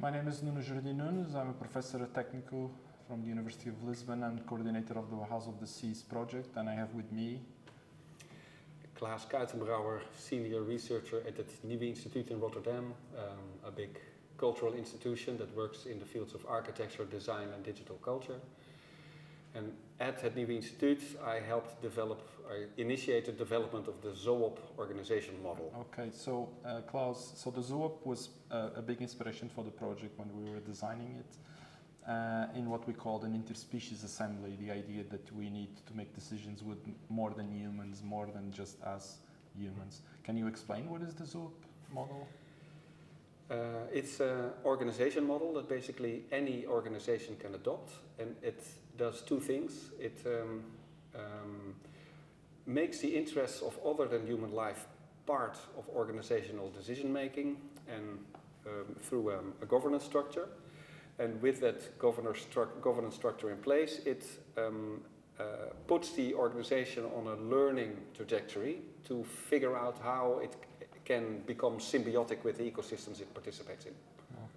My name is Nuno Jardim Nunes. I'm a professor at Técnico from the University of Lisbon and coordinator of the Bauhaus of the Seas project. And I have with me Klaas Kuitenbrouwer, senior researcher at the Nieuwe Instituut in Rotterdam, a big cultural institution that works in the fields of architecture, design and digital culture. And at the Nieuwe Instituut, I initiated development of the Zoop organization model. Okay, so Klaas, so the Zoop was a big inspiration for the project when we were designing it in what we called an interspecies assembly, the idea that we need to make decisions with more than humans, more than just us humans. Can you explain what is the Zoop model? It's an organization model that basically any organization can adopt, and it does two things. It makes the interests of other than human life part of organizational decision making and through a governance structure. And with that governance structure in place, it puts the organization on a learning trajectory to figure out how it can become symbiotic with the ecosystems it participates in.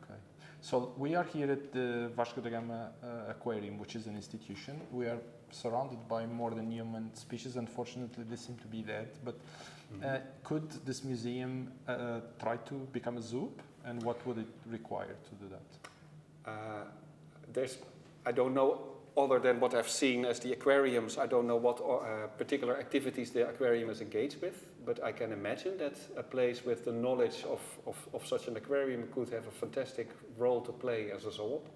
Okay. So we are here at the Vasco da Gama Aquarium, which is an institution. We are surrounded by more than human species. Unfortunately, they seem to be dead. But could this museum try to become a Zoop? And what would it require to do that? I don't know, other than what I've seen as the aquariums, I don't know what particular activities the aquarium is engaged with, but I can imagine that a place with the knowledge of such an aquarium could have a fantastic role to play as a Zoop.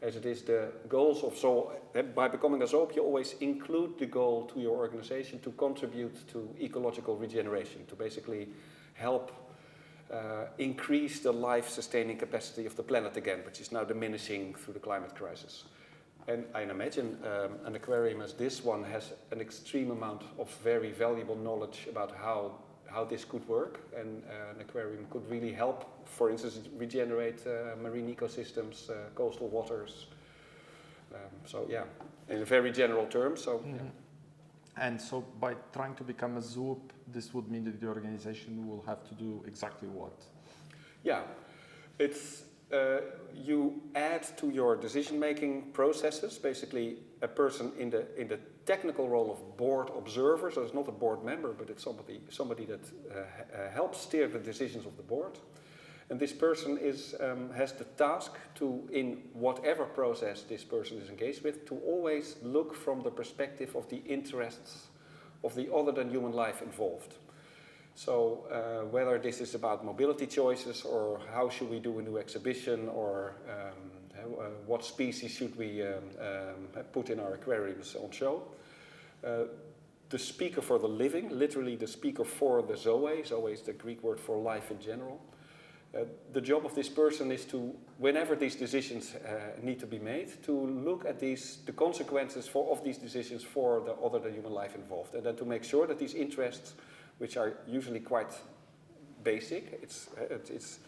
As it is the goals of Zoop, by becoming a Zoop you always include the goal to your organization to contribute to ecological regeneration, to basically help increase the life-sustaining capacity of the planet again, which is now diminishing through the climate crisis. And I imagine an aquarium as this one has an extreme amount of very valuable knowledge about how this could work, and an aquarium could really help, for instance, regenerate marine ecosystems, coastal waters. So yeah, in a very general term. So. Yeah. And so by trying to become a Zoop, this would mean that the organization will have to do exactly what? Yeah, it's you add to your decision-making processes, basically a person in the technical role of board observer, so it's not a board member, but it's somebody that helps steer the decisions of the board. And this person has the task to, in whatever process this person is engaged with, to always look from the perspective of the interests of the other than human life involved. So whether this is about mobility choices, or how should we do a new exhibition, or what species should we put in our aquariums on show. The speaker for the living, literally the speaker for the Zoe. Zoe is the Greek word for life in general. The job of this person is to, whenever these decisions need to be made, to look at the consequences of these decisions for the other than human life involved, and then to make sure that these interests, which are usually quite basic, it's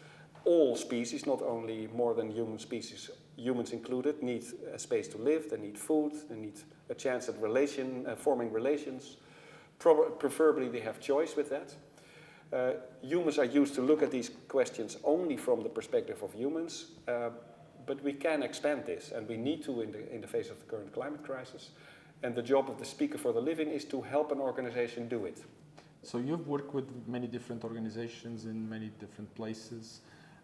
all species, not only more than human species, humans included, need a space to live, they need food, they need a chance at forming relations. Preferably they have choice with that. Humans are used to look at these questions only from the perspective of humans, but we can expand this, and we need to in the face of the current climate crisis. And the job of the speaker for the living is to help an organization do it. So you've worked with many different organizations in many different places,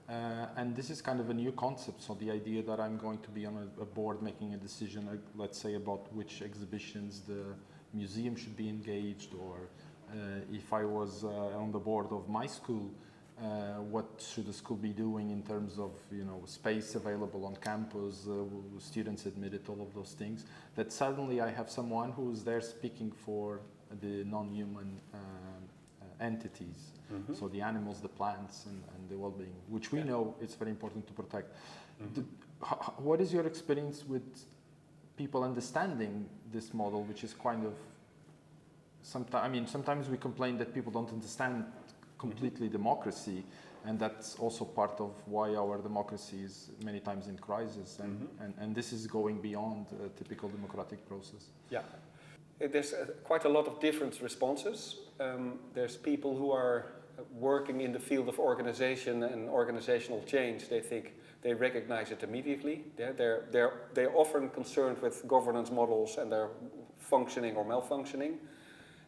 and this is kind of a new concept. So the idea that I'm going to be on a board making a decision, let's say, about which exhibitions the museum should be engaged, or if I was on the board of my school, what should the school be doing in terms of space available on campus, students admitted, all of those things. That suddenly I have someone who's there speaking for the non-human entities, so the animals, the plants, and the well-being, which we know it's very important to protect. What is your experience with people understanding this model, which is kind of sometimes we complain that people don't understand completely democracy, and that's also part of why our democracy is many times in crisis, and this is going beyond a typical democratic process. Yeah, there's quite a lot of different responses. There's people who are working in the field of organization and organizational change, they think they recognize it immediately. They're often concerned with governance models and their functioning or malfunctioning.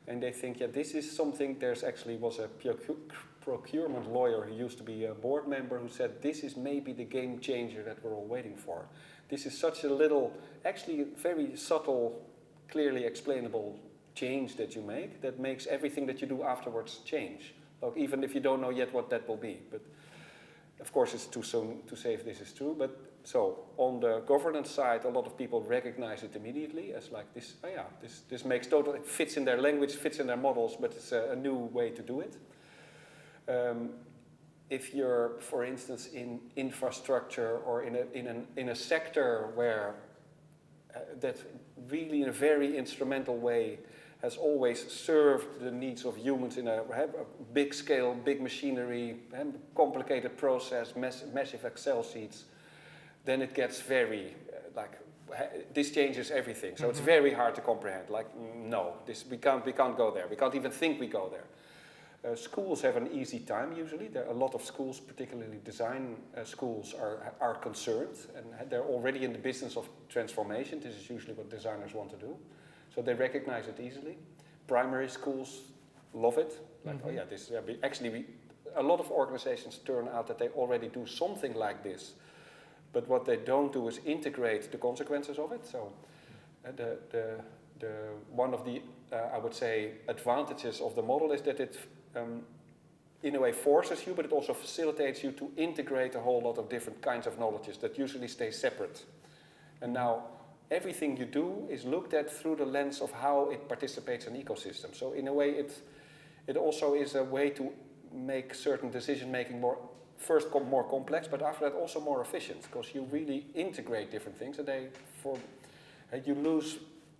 And they think, yeah, this is something, was a procurement lawyer who used to be a board member who said, this is maybe the game changer that we're all waiting for. This is such a little, actually very subtle, clearly explainable change that you make that makes everything that you do afterwards change. Like, even if you don't know yet what that will be. But of course it's too soon to say if this is true. But so on the governance side, a lot of people recognize it immediately as like this, oh yeah, this makes total, it fits in their language, fits in their models, but it's a new way to do it. If you're, for instance, in infrastructure or in a sector where that really in a very instrumental way has always served the needs of humans in a big scale, big machinery, complicated process, massive Excel sheets, then it gets very, this changes everything. So it's very hard to comprehend. Like, no, we can't go there. We can't even think we go there. Schools have an easy time usually. There are a lot of schools, particularly design schools, are concerned, and they're already in the business of transformation. This is usually what designers want to do. So they recognize it easily. Primary schools love it. Like, oh yeah, this. A lot of organizations turn out that they already do something like this, but what they don't do is integrate the consequences of it. So one of the I would say advantages of the model is that it in a way forces you, but it also facilitates you to integrate a whole lot of different kinds of knowledges that usually stay separate. And now everything you do is looked at through the lens of how it participates in ecosystem. So in a way it also is a way to make certain decision making more complex, but after that also more efficient, because you really integrate different things and you lose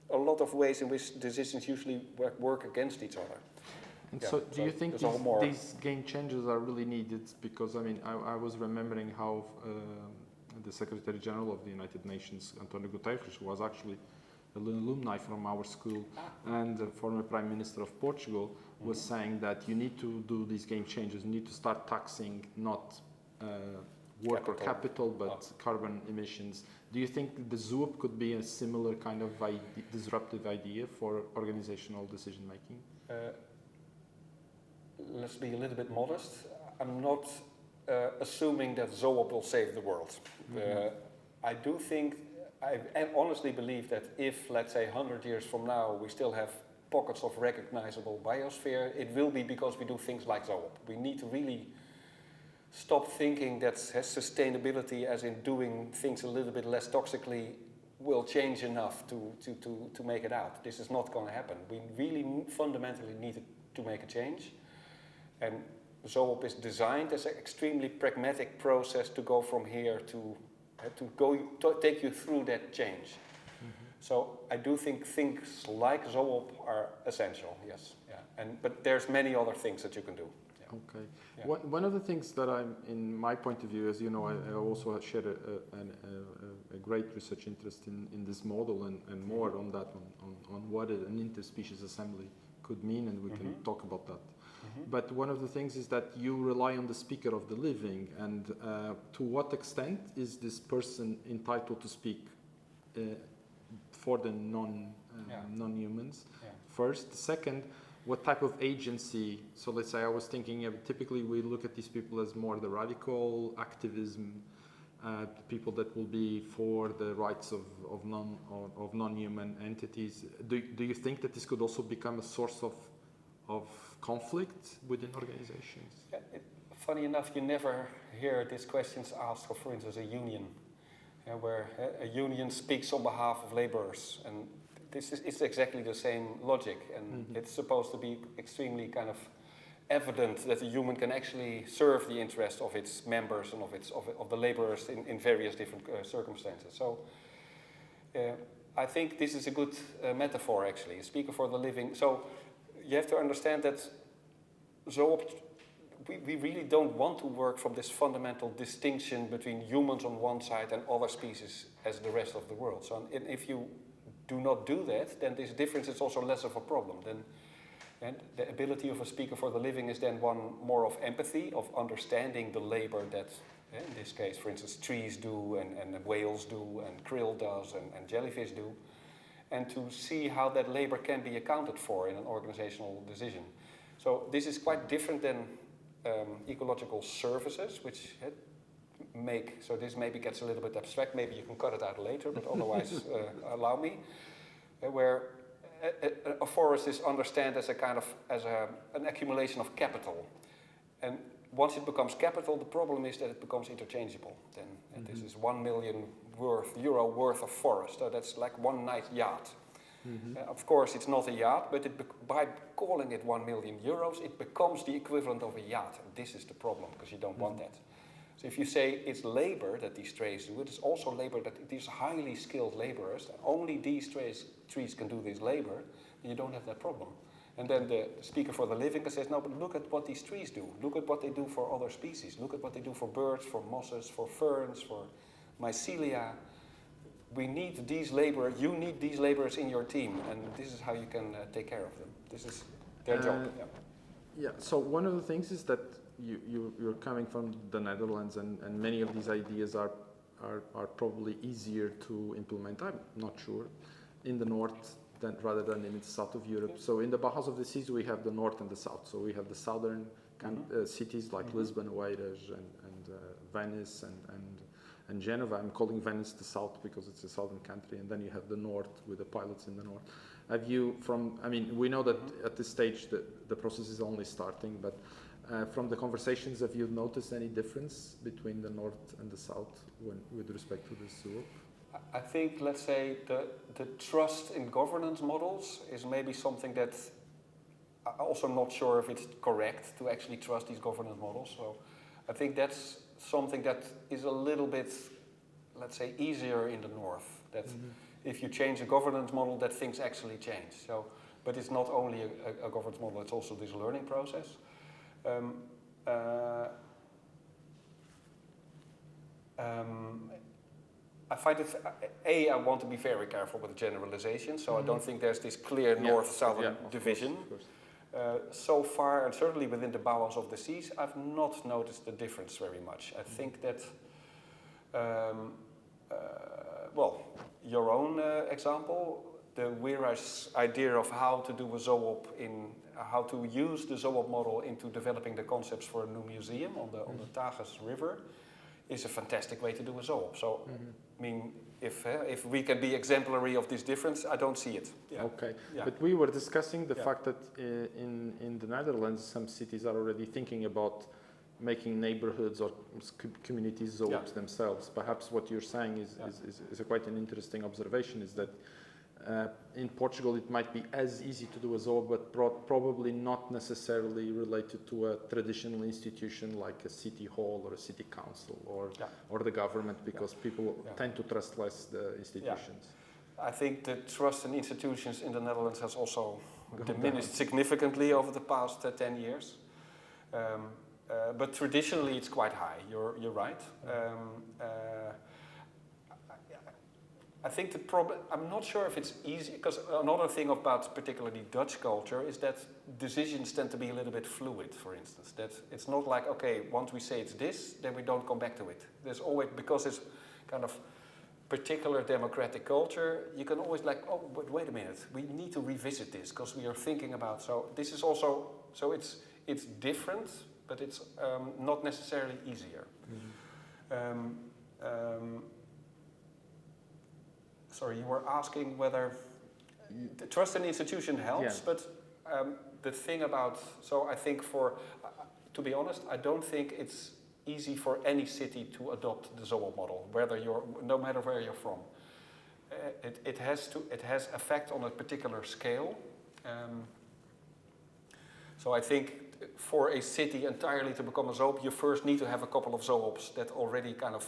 a lot of ways in which decisions usually work against each other. And yeah, so do you think these game changes are really needed? Because I mean, I was remembering how the Secretary General of the United Nations, António Guterres, who was actually an alumni from our school and the former Prime Minister of Portugal, was saying that you need to do these game changes. You need to start taxing not work or capital, but carbon emissions. Do you think the Zoop could be a similar kind of disruptive idea for organizational decision making? Let's be a little bit modest. I'm not assuming that Zoop will save the world. I do think, I honestly believe that if, let's say, 100 years from now, we still have pockets of recognizable biosphere, it will be because we do things like Zoop. We need to really stop thinking that sustainability, as in doing things a little bit less toxically, will change enough to make it out. This is not going to happen. We really fundamentally need to make a change. And Zoop is designed as an extremely pragmatic process to go from here to take you through that change. So I do think things like Zoop are essential, yes. Yeah. But there's many other things that you can do. Yeah. Okay. Yeah. One of the things that I'm, in my point of view, as you know, I also shared a great research interest in this model and more on that, on what an interspecies assembly could mean, and we can talk about that. But one of the things is that you rely on the speaker of the living, and to what extent is this person entitled to speak for the non-humans? First. Second, what type of agency? So let's say I was thinking typically we look at these people as more the radical activism, people that will be for the rights of non-human entities. Do you think that this could also become a source of conflict within organizations? Funny enough, you never hear these questions asked of, for instance, a union, where a union speaks on behalf of laborers, and it's exactly the same logic, and it's supposed to be extremely kind of evident that a union can actually serve the interest of its members and of the laborers in various different circumstances. So I think this is a good metaphor, actually, a speaker for the living. So you have to understand that Zoop, we really don't want to work from this fundamental distinction between humans on one side and other species as the rest of the world. So if you do not do that, then this difference is also less of a problem. Then And the ability of a speaker for the living is then one more of empathy, of understanding the labor that, in this case, for instance, trees do, and whales do, and krill does, and jellyfish do, and to see how that labor can be accounted for in an organizational decision. So this is quite different than ecological services, which so this maybe gets a little bit abstract, maybe you can cut it out later, but otherwise allow me, where a forest is understood as a kind of, an accumulation of capital. And once it becomes capital, the problem is that it becomes interchangeable. Then this is 1 million euro worth of forest, so that's like one night yacht. Of course, it's not a yacht, but by calling it 1 million euros, it becomes the equivalent of a yacht. And this is the problem, because you don't want that. So if you say it's labor that these trees do, it's also labor that these highly skilled laborers, only these trees can do this labor, then you don't have that problem. And then the speaker for the living says, no, but look at what these trees do. Look at what they do for other species. Look at what they do for birds, for mosses, for ferns, for mycelia. We need these laborers, you need these laborers in your team, and this is how you can take care of them. This is their job. Yeah, so one of the things is that you're coming from the Netherlands, and many of these ideas are probably easier to implement, I'm not sure, in the north rather than in the south of Europe. So in the Bauhaus of the Seas we have the north and the south. So we have the southern cities like Lisbon, Oeiras, and Venice, and Geneva. I'm calling Venice the south because it's a southern country, and then you have the north with the pilots in the north. We know that at this stage the process is only starting, but from the conversations, have you noticed any difference between the north and the south with respect to the Zoop? I think, let's say, the trust in governance models is maybe something that I'm also not sure if it's correct to actually trust these governance models. So I think that's something that is a little bit, let's say, easier in the north. That if you change a governance model, that things actually change. So, but it's not only a governance model; it's also this learning process. I find it, I want to be very careful with the generalization, so I don't think there's this clear north-southern division. So far, and certainly within the Bauhaus of the Seas, I've not noticed the difference very much. I think that, your own example, the Weira's idea of how to do a Zoop how to use the Zoop model into developing the concepts for a new museum on the Tagus River is a fantastic way to do a Zoop. So, I mean, if we can be exemplary of this difference, I don't see it. Yeah. Okay, but we were discussing the fact that in the Netherlands, some cities are already thinking about making neighborhoods or communities Zoops themselves. Perhaps what you're saying is quite an interesting observation, is that in Portugal it might be as easy to do a Zoop, but probably not necessarily related to a traditional institution like a city hall or a city council or the government, because people tend to trust less the institutions. I think the trust in institutions in the Netherlands has also diminished significantly over the past 10 years. But traditionally it's quite high, you're right. I think the problem, I'm not sure if it's easy, because another thing about particularly Dutch culture is that decisions tend to be a little bit fluid, for instance. That it's not like, okay, once we say it's this, then we don't come back to it. There's always, because it's kind of particular democratic culture, you can always like, oh, but wait a minute, we need to revisit this because we are thinking about, so this is also, so it's different, but it's not necessarily easier. Sorry, you were asking whether the trust in the institution helps, but the thing about, so I think to be honest, I don't think it's easy for any city to adopt the Zoop model, no matter where you're from. It has effect on a particular scale. So I think for a city entirely to become a Zoop, you first need to have a couple of Zoops that already kind of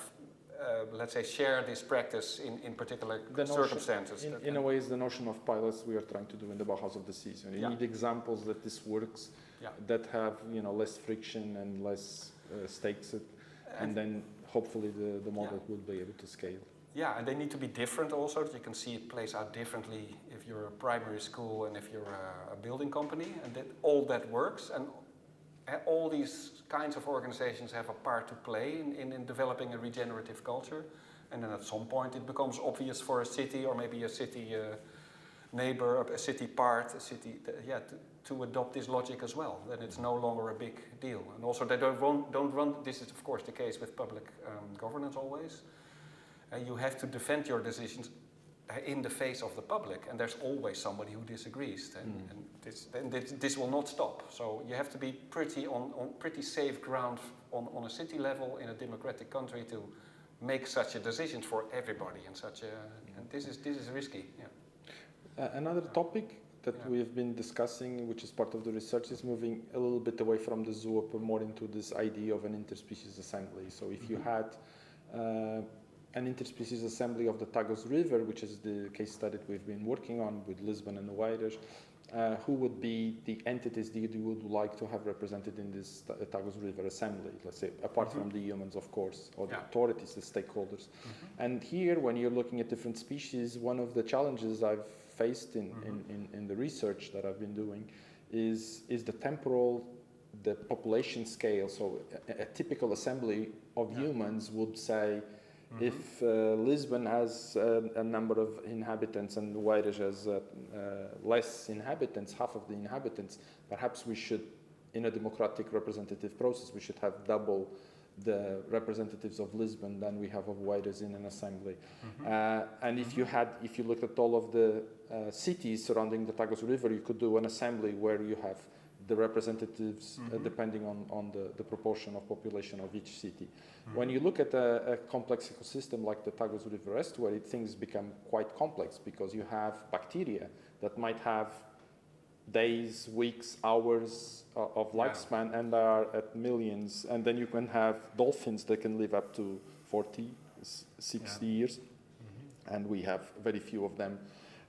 let's say, share this practice in particular circumstances. In a way, it's the notion of pilots we are trying to do in the Bauhaus of the Seas. You need examples that this works, that have less friction and less stakes, and then hopefully the model will be able to scale. Yeah, and they need to be different also, that you can see it plays out differently if you're a primary school and if you're a building company, and that all that works. And all these kinds of organizations have a part to play in developing a regenerative culture. And then at some point it becomes obvious for a city or maybe a city neighbor, a city part, a city, to adopt this logic as well. Then it's no longer a big deal. And also they don't run, this is of course the case with public governance always. You have to defend your decisions in the face of the public, and there's always somebody who disagrees, and this will not stop. So you have to be pretty on pretty safe ground on a city level in a democratic country to make such a decision for everybody, and and this is risky. Yeah. Another topic that we've been discussing, which is part of the research, is moving a little bit away from the Zoop, more into this idea of an interspecies assembly. So if you had an interspecies assembly of the Tagus River, which is the case study that we've been working on with Lisbon and the Oeiras, who would be the entities that you would like to have represented in this Tagus River assembly, let's say, apart from the humans, of course, or the authorities, the stakeholders. And here, when you're looking at different species, one of the challenges I've faced in the research that I've been doing is the temporal, the population scale. So a typical assembly of humans would say, if Lisbon has a number of inhabitants and Oeiras has less inhabitants, half of the inhabitants, perhaps we should, in a democratic representative process, we should have double the representatives of Lisbon than we have of Oeiras in an assembly. And if you looked at all of the cities surrounding the Tagus River, you could do an assembly where you have the representatives depending on the proportion of population of each city. When you look at a complex ecosystem like the Tagus River estuary, things become quite complex because you have bacteria that might have days, weeks, hours of lifespan and are at millions. And then you can have dolphins that can live up to 40, 60 years. And we have very few of them.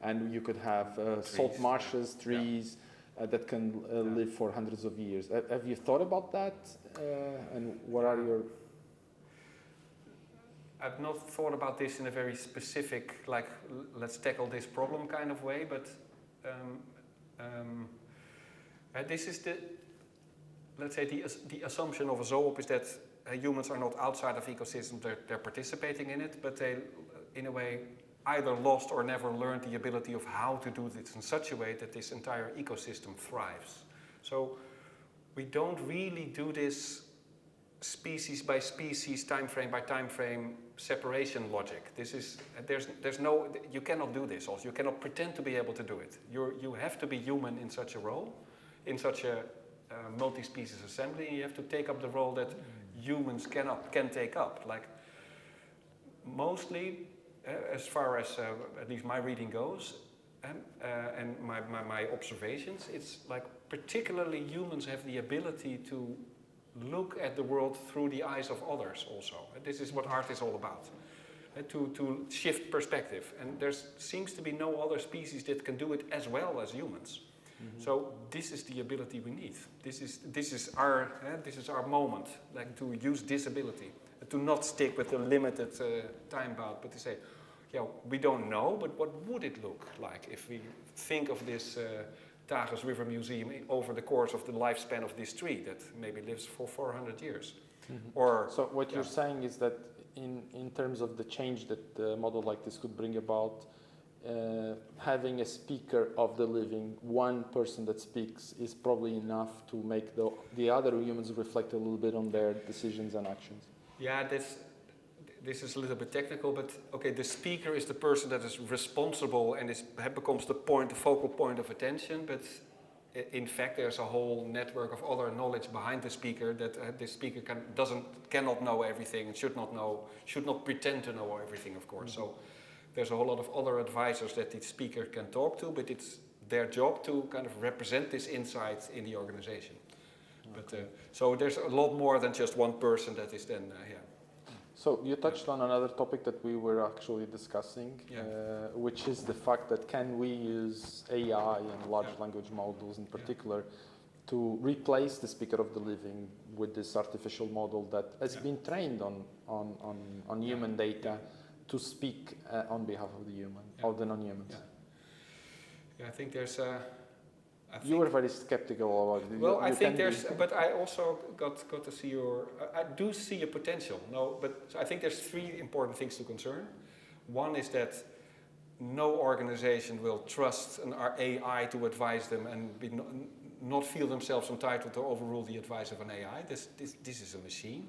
And you could have salt marshes, trees, that can live for hundreds of years. Have you thought about that? And what are your... I've not thought about this in a very specific, like, let's tackle this problem kind of way, but this is let's say the assumption of a Zoop is that humans are not outside of ecosystems, they're participating in it, but they, in a way, either lost or never learned the ability of how to do this in such a way that this entire ecosystem thrives. So we don't really do this species by species, time frame by time frame separation logic. This is, there's no, you cannot do this also. You cannot pretend to be able to do it. You have to be human in such a role, in such a multi-species assembly, and you have to take up the role that humans can take up. Like mostly, as far as at least my reading goes, and my observations, it's like particularly humans have the ability to look at the world through the eyes of others also. This is what art is all about, to shift perspective. And there seems to be no other species that can do it as well as humans. So this is the ability we need. This is our moment, like to use this ability, to not stick with the limited time bound, but to say, yeah, we don't know, but what would it look like if we think of this Tagus River Museum over the course of the lifespan of this tree that maybe lives for 400 years? Or so what you're saying is that in terms of the change that a model like this could bring about, having a speaker of the living, one person that speaks, is probably enough to make the other humans reflect a little bit on their decisions and actions. Yeah, this is a little bit technical, but okay, the speaker is the person that is responsible and becomes the focal point of attention, but in fact there's a whole network of other knowledge behind the speaker that the speaker cannot know everything and should not pretend to know everything, of course. So there's a whole lot of other advisors that the speaker can talk to, but it's their job to kind of represent this insight in the organization. But so there's a lot more than just one person that is then So you touched on another topic that we were actually discussing, which is the fact that can we use AI and large language models in particular to replace the speaker of the living with this artificial model that has been trained on human data to speak on behalf of the human, Yeah. of the non-humans. Yeah, I think there's You were very skeptical about it. Well, You I think can there's, be. but I also got to see I do see a potential. No, but I think there's three important things to concern. One is that no organization will trust an AI to advise them and not feel themselves entitled to overrule the advice of an AI. This is a machine,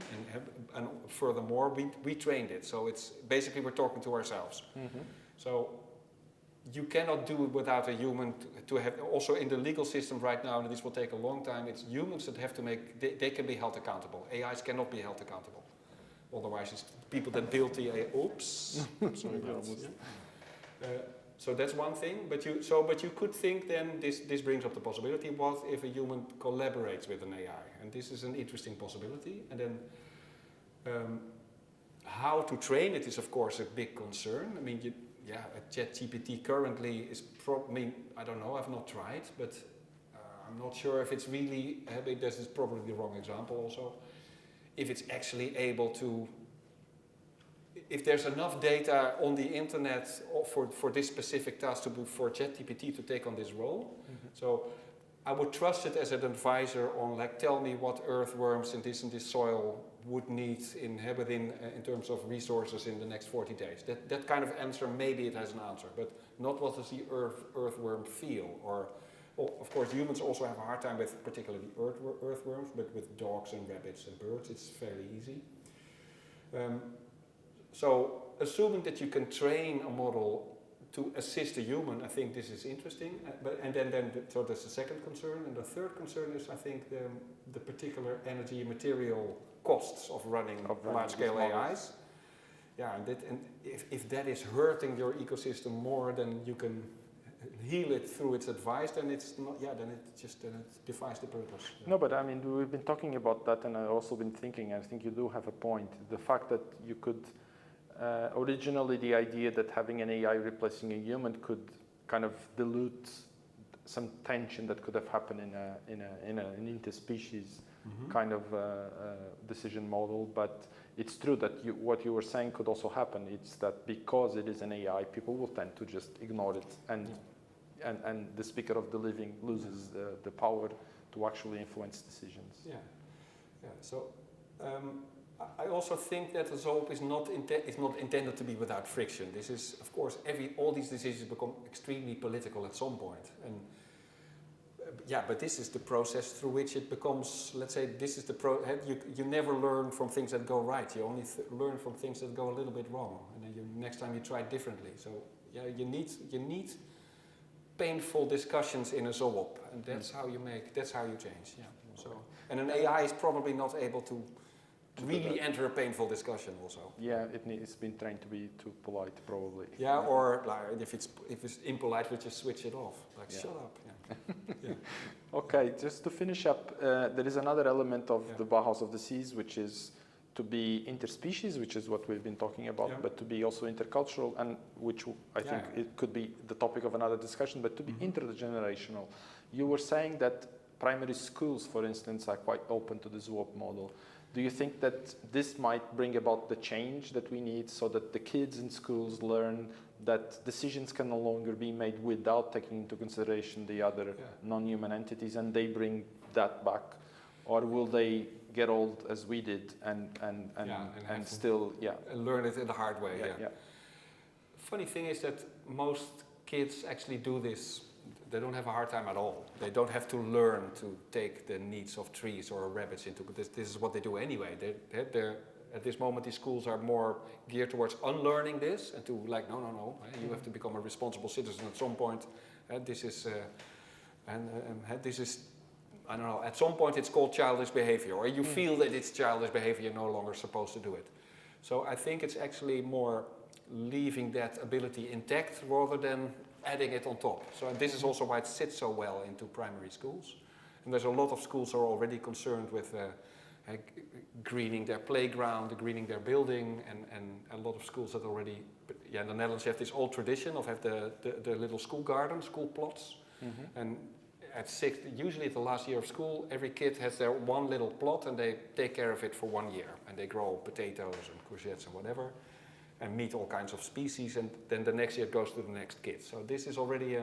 and furthermore, we trained it. So it's basically we're talking to ourselves. Mm-hmm. So you cannot do it without a human to have. Also in the legal system right now, and this will take a long time. It's humans that have to make. They can be held accountable. AIs cannot be held accountable. Otherwise, it's people that build the AI. Oops. Sorry about that. So that's one thing, but you could think then this brings up the possibility: what if a human collaborates with an AI? And this is an interesting possibility. And then how to train it is of course a big concern. I mean, ChatGPT currently is I don't know. I've not tried, but I'm not sure if it's really. This is probably the wrong example. Also, if it's actually able to. If there's enough data on the internet for this specific task for ChatGPT to take on this role, so I would trust it as an advisor on tell me what earthworms in this soil would need in terms of resources in the next 40 days. That kind of answer, maybe it has an answer, but not what does the earthworm feel. Of course, humans also have a hard time with particularly earthworms, but with dogs and rabbits and birds, it's fairly easy. So, assuming that you can train a model to assist a human, I think this is interesting. So that's the second concern, and the third concern is, I think, the particular energy and material costs of running large-scale AIs. Yeah, and if that is hurting your ecosystem more than you can heal it through its advice, then it's not. Yeah, then it defies the purpose. Yeah. No, but I mean, we've been talking about that, and I've also been thinking. I think you do have a point. The fact that you could. Originally, the idea that having an AI replacing a human could kind of dilute some tension that could have happened in an interspecies kind of decision model. But it's true that what you were saying could also happen. It's that because it is an AI, people will tend to just ignore it, and the speaker of the living loses the power to actually influence decisions. Yeah. So. I also think that the Zoop is not intended to be without friction. This is, of course, all these decisions become extremely political at some point. And but this is the process through which it becomes. Let's say this is you never learn from things that go right. You only learn from things that go a little bit wrong. And then next time you try differently. So you need painful discussions in a Zoop, and that's how you change. Yeah. So and an AI is probably not able to. Really enter a painful discussion also. Yeah, it's been trained to be too polite, probably. Yeah, or if it's impolite, we just switch it off. Shut up. Yeah. Okay, just to finish up, there is another element of the Bauhaus of the Seas, which is to be interspecies, which is what we've been talking about, but to be also intercultural, and which I think it could be the topic of another discussion, but to be intergenerational. You were saying that primary schools, for instance, are quite open to the Zoop model. Do you think that this might bring about the change that we need so that the kids in schools learn that decisions can no longer be made without taking into consideration the other non-human entities, and they bring that back? Or will they get old as we did and still learn it in the hard way? Funny thing is that most kids actually do this. They don't have a hard time at all. They don't have to learn to take the needs of trees or rabbits into. But this is what they do anyway. They're at this moment, these schools are more geared towards unlearning this and to no. You have to become a responsible citizen at some point. This is I don't know. At some point, it's called childish behavior, or you feel that it's childish behavior. You're no longer supposed to do it. So I think it's actually more leaving that ability intact rather than adding it on top. So this is also why it sits so well into primary schools. And there's a lot of schools are already concerned with greening their playground, greening their building, and a lot of schools that already, in the Netherlands you have this old tradition of have the little school garden, school plots. And usually at the last year of school, every kid has their one little plot and they take care of it for 1 year. And they grow potatoes and courgettes and whatever. and meet all kinds of species, and then the next year it goes to the next kid. So this is already,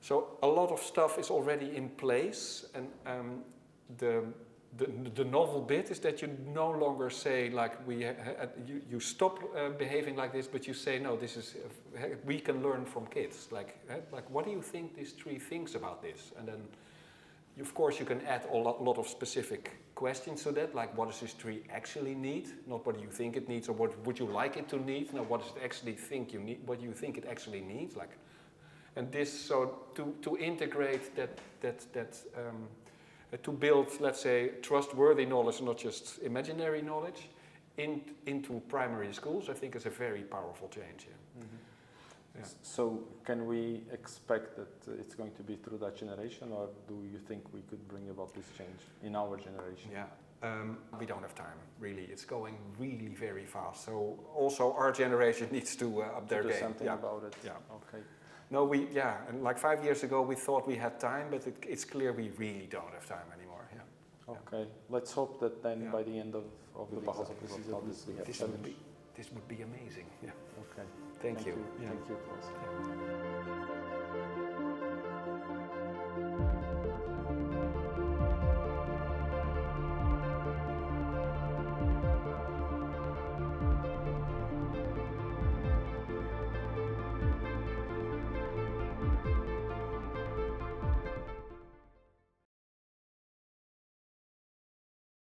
so a lot of stuff is already in place, and the novel bit is that you no longer say like you stop behaving like this, but you say no, this is we can learn from kids. Like what do you think this tree thinks about this? And then of course you can add a lot of specific questions to that, like what does this tree actually need? Not what do you think it needs, or what would you like it to need? No, what does it actually think you need? What do you think it actually needs? Like, and this so to integrate to build, let's say, trustworthy knowledge, not just imaginary knowledge, into primary schools, I think is a very powerful change. Yeah. Mm-hmm. Yeah. So can we expect that it's going to be through that generation, or do you think we could bring about this change in our generation? Yeah. We don't have time, really. It's going really very fast. So also our generation needs to up their game. Do something about it. Yeah. Okay. No, and like 5 years ago we thought we had time, but it's clear we really don't have time anymore. Yeah. Okay, let's hope that then by the end of the Bauhaus this would be amazing. Yeah. Okay. Thank you. Thank you, Klaas. Yeah.